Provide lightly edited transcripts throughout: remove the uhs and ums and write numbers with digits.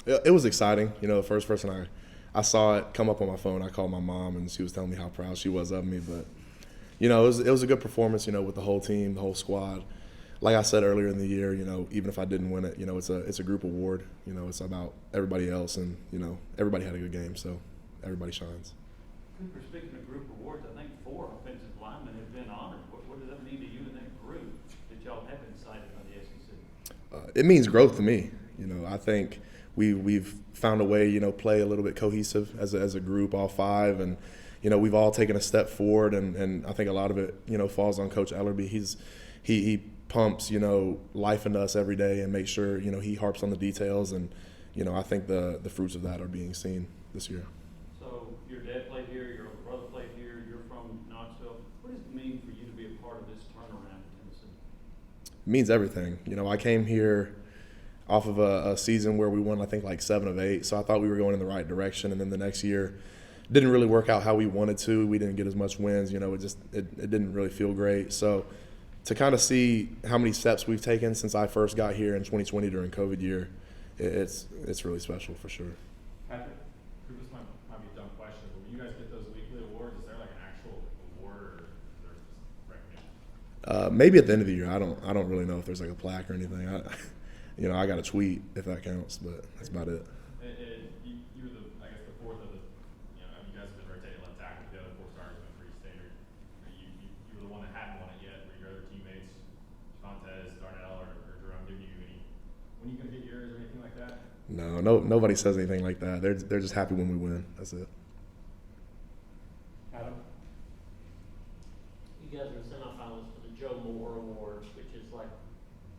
It was exciting. The first person I saw it come up on my phone, I called my mom, and she was telling me how proud she was of me. But it was a good performance. With the whole team, the whole squad. Like I said earlier in the year, even if I didn't win it, it's a group award. It's about everybody else, and everybody had a good game, so everybody shines. Cooper, speaking of group awards, I think 4 offensive linemen have been honored. What does that mean to you in that group that y'all have been cited by the SEC? It means growth to me. I think we've found a way, play a little bit cohesive as a group, all 5, and we've all taken a step forward, and I think a lot of it, falls on Coach Ellerby. He pumps, life into us every day and makes sure, he harps on the details, and I think the fruits of that are being seen this year. So your dad played here, your older brother played here, you're from Knoxville. What does it mean for you to be a part of this turnaround in Tennessee? It means everything. I came here off of a season where we won, I think, like 7 of 8. So I thought we were going in the right direction. And then the next year didn't really work out how we wanted to. We didn't get as much wins. It didn't really feel great. So to kind of see how many steps we've taken since I first got here in 2020 during COVID year, it's really special for sure. Patrick, this might be a dumb question, but when you guys get those weekly awards, is there like an actual award, or is there just recognition? Maybe at the end of the year. I don't really know if there's like a plaque or anything. I got a tweet if that counts, but that's about it. You were I guess the 4th of the, you guys have been rotating left tackle. The other 4 stars have been pretty standard. You were the one that hadn't won it yet. Were your other teammates, Fontes, Darnell, or Jerome, giving you any? When are you gonna get yours or anything like that? No, nobody says anything like that. They're just happy when we win. That's it. Adam? You guys are semifinalists for the Joe Moore Award, which is like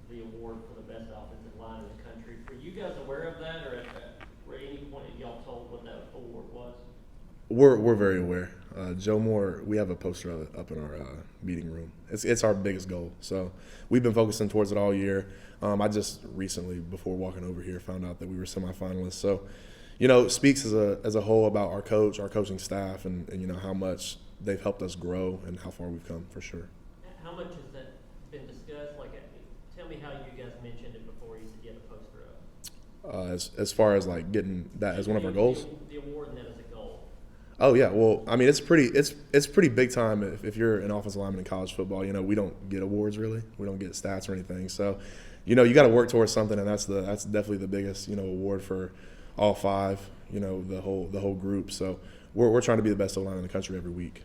the award for the best offensive line in the country. Were you guys aware of that, or at any point have y'all told what that award was? We're very aware. Joe Moore, we have a poster up in our meeting room. It's our biggest goal. So we've been focusing towards it all year. I just recently, before walking over here, found out that we were semifinalists. So, it speaks as a whole about our coach, our coaching staff, and how much they've helped us grow and how far we've come, for sure. How much has that been discussed? Like, tell me how you guys mentioned it before you said you had a poster up. As far as like getting that as one of our goals. The award and that as a goal. Oh yeah, well, I mean, it's pretty big time if you're an offensive lineman in college football. We don't get awards really. We don't get stats or anything. So, you got to work towards something, and that's definitely the biggest award for all 5. The whole group. So we're trying to be the best O-line in the country every week.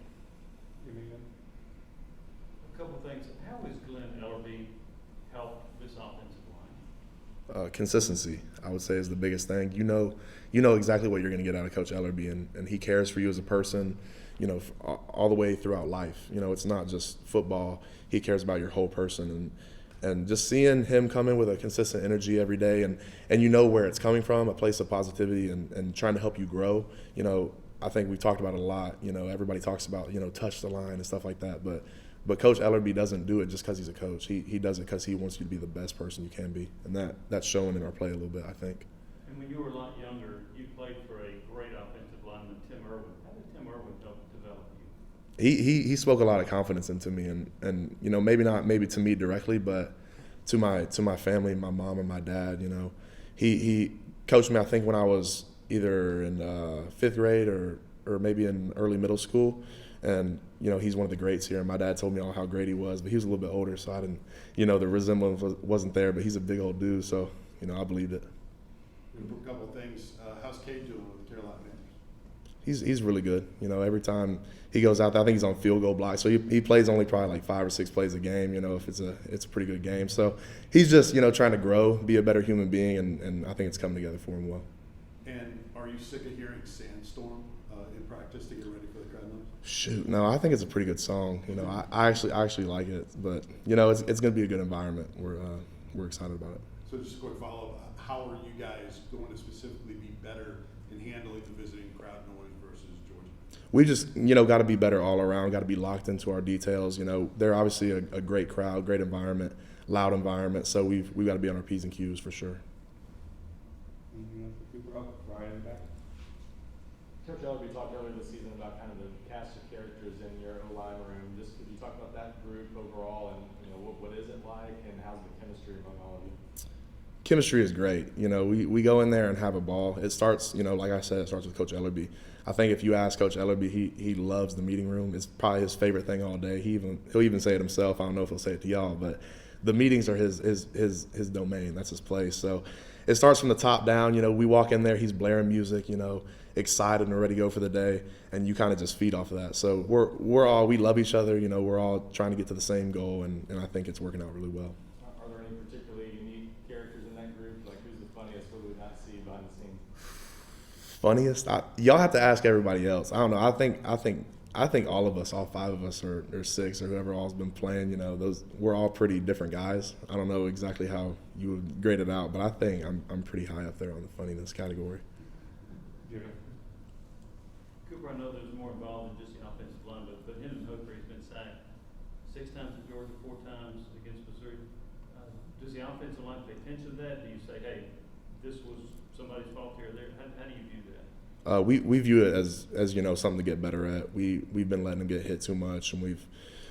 A couple of things. How has Glenn Ellerby helped this offensive line? Consistency, I would say, is the biggest thing. You know exactly what you're going to get out of Coach Ellerby, and he cares for you as a person, all the way throughout life. It's not just football. He cares about your whole person, and just seeing him come in with a consistent energy every day, and where it's coming from, a place of positivity and trying to help you grow. I think we've talked about it a lot. Everybody talks about, touch the line and stuff like that, but Coach Ellerby doesn't do it just because he's a coach. He does it because he wants you to be the best person you can be, and that's showing in our play a little bit, I think. And when you were a lot younger, you played for a great offensive lineman, Tim Irwin. How did Tim Irwin help develop you? He spoke a lot of confidence into me, and maybe to me directly, but to my family, my mom and my dad. He coached me, I think, when I was either in 5th grade or maybe in early middle school, and he's one of the greats here. And my dad told me how great he was, but he was a little bit older, so I didn't, the resemblance wasn't there. But he's a big old dude, so I believed it. A couple of things. How's Cade doing with the Carolina Panthers? He's really good. Every time he goes out there, I think he's on field goal block. So he plays only probably like 5 or 6 plays a game. If it's a pretty good game. So he's just trying to grow, be a better human being, and I think it's coming together for him well. And are you sick of hearing Sandstorm in practice to get ready for the crowd noise? Shoot, no, I think it's a pretty good song. I actually like it, but it's going to be a good environment. We're excited about it. So just a quick follow-up. How are you guys going to specifically be better in handling the visiting crowd noise versus Georgia? We just, got to be better all around, got to be locked into our details. They're obviously a great crowd, great environment, loud environment, so we've got to be on our P's and Q's for sure. Ryan back. Coach Ellerby talked earlier this season about kind of the cast of characters in your O-line room. Just could you talk about that group overall, and what is it like, and how's the chemistry among all of you? chemistry is great. You know, we go in there and have a ball. It starts, you know, like I said, it starts with Coach Ellerby. I think if you ask Coach Ellerby, he loves the meeting room. It's probably his favorite thing all day. He'll even say it himself. I don't know if he'll say it to y'all, but the meetings are his domain. That's his place. So it starts from the top down. You know, we walk in there, he's blaring music, you know, excited and ready to go for the day, and you kind of just feed off of that. So we love each other. You know, we're all trying to get to the same goal, and I think it's working out really well. Are there any particularly unique characters in that group? Like, who's the funniest? What do we not see behind the scenes? Funniest? Y'all have to ask everybody else. I don't know. I think all of us, all five of us, or six, or whoever all's been playing, you know, we're all pretty different guys. I don't know exactly how you would grade it out, but I think I'm pretty high up there on the funniness category. Cooper, I know there's more involved than just the offensive line, but him and Hooker, he's been sacked 6 times at Georgia, 4 times against Missouri. Does the offensive line pay attention to that? Do you say, hey, this was somebody's fault here or there? How do you view that? We view it as you know, something to get better at. We've been letting him get hit too much, and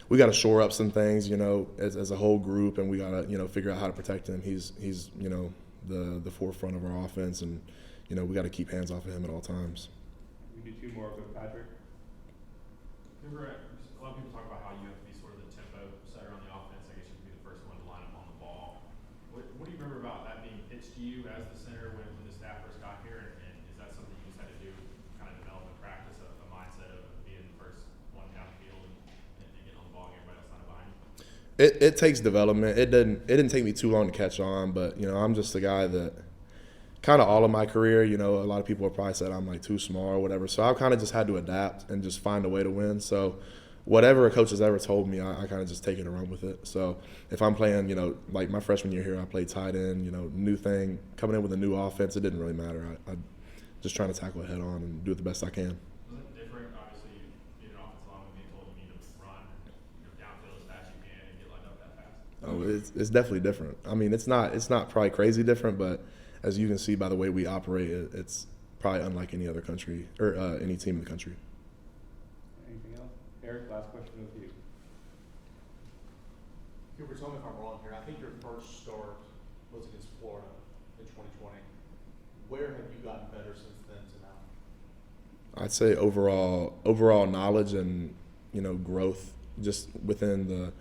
we got to shore up some things, you know, as a whole group, and we got to, you know, figure out how to protect him. He's you know, the forefront of our offense, and you know, we got to keep hands off of him at all times. We do 2 more with Patrick. Cooper, a lot of people talk about how you have to be sort of the tempo setter on the offense. I guess you can be the first one to line up on the ball. What do you remember about that being pitched to you as the center when the staff first got here? And is that something you just had to do, kind of develop and practice a mindset of being the first one down the field and getting on the ball and everybody else not behind you? It takes development. It didn't take me too long to catch on, but you know, I'm just a guy that kind of all of my career, you know, a lot of people have probably said I'm like too small or whatever. So I've kind of just had to adapt and just find a way to win. So whatever a coach has ever told me, I kind of just take it and run with it. So if I'm playing, you know, like my freshman year here, I played tight end, you know, new thing, coming in with a new offense, it didn't really matter. I just trying to tackle it head on and do it the best I can. Was it different? Obviously, you being an offensive lineman, being told you need to run, you know, downfield as fast as you can and get lined up that fast. Oh, it's definitely different. I mean, it's not probably crazy different, but as you can see by the way we operate, it's probably unlike any other country or any team in the country. Anything else? Eric, last question with you. Cooper, tell me if I'm wrong here. I think your first start was against Florida in 2020. Where have you gotten better since then to now? I'd say overall knowledge and, you know, growth just within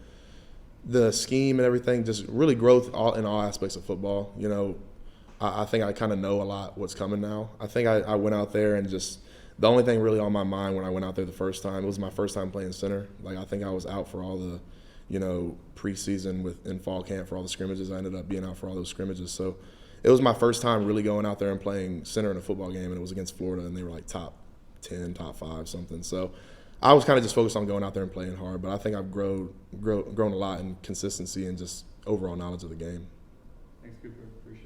the scheme and everything, just really growth in all aspects of football. You know, I think I kind of know a lot what's coming now. I think I went out there and just the only thing really on my mind when I went out there the first time, it was my first time playing center. Like I think I was out for all the, you know, preseason in fall camp for all the scrimmages. I ended up being out for all those scrimmages. So it was my first time really going out there and playing center in a football game, and it was against Florida, and they were like top 10, top 5, something. So I was kind of just focused on going out there and playing hard, but I think I've grown a lot in consistency and just overall knowledge of the game. Thanks, Cooper. Appreciate it.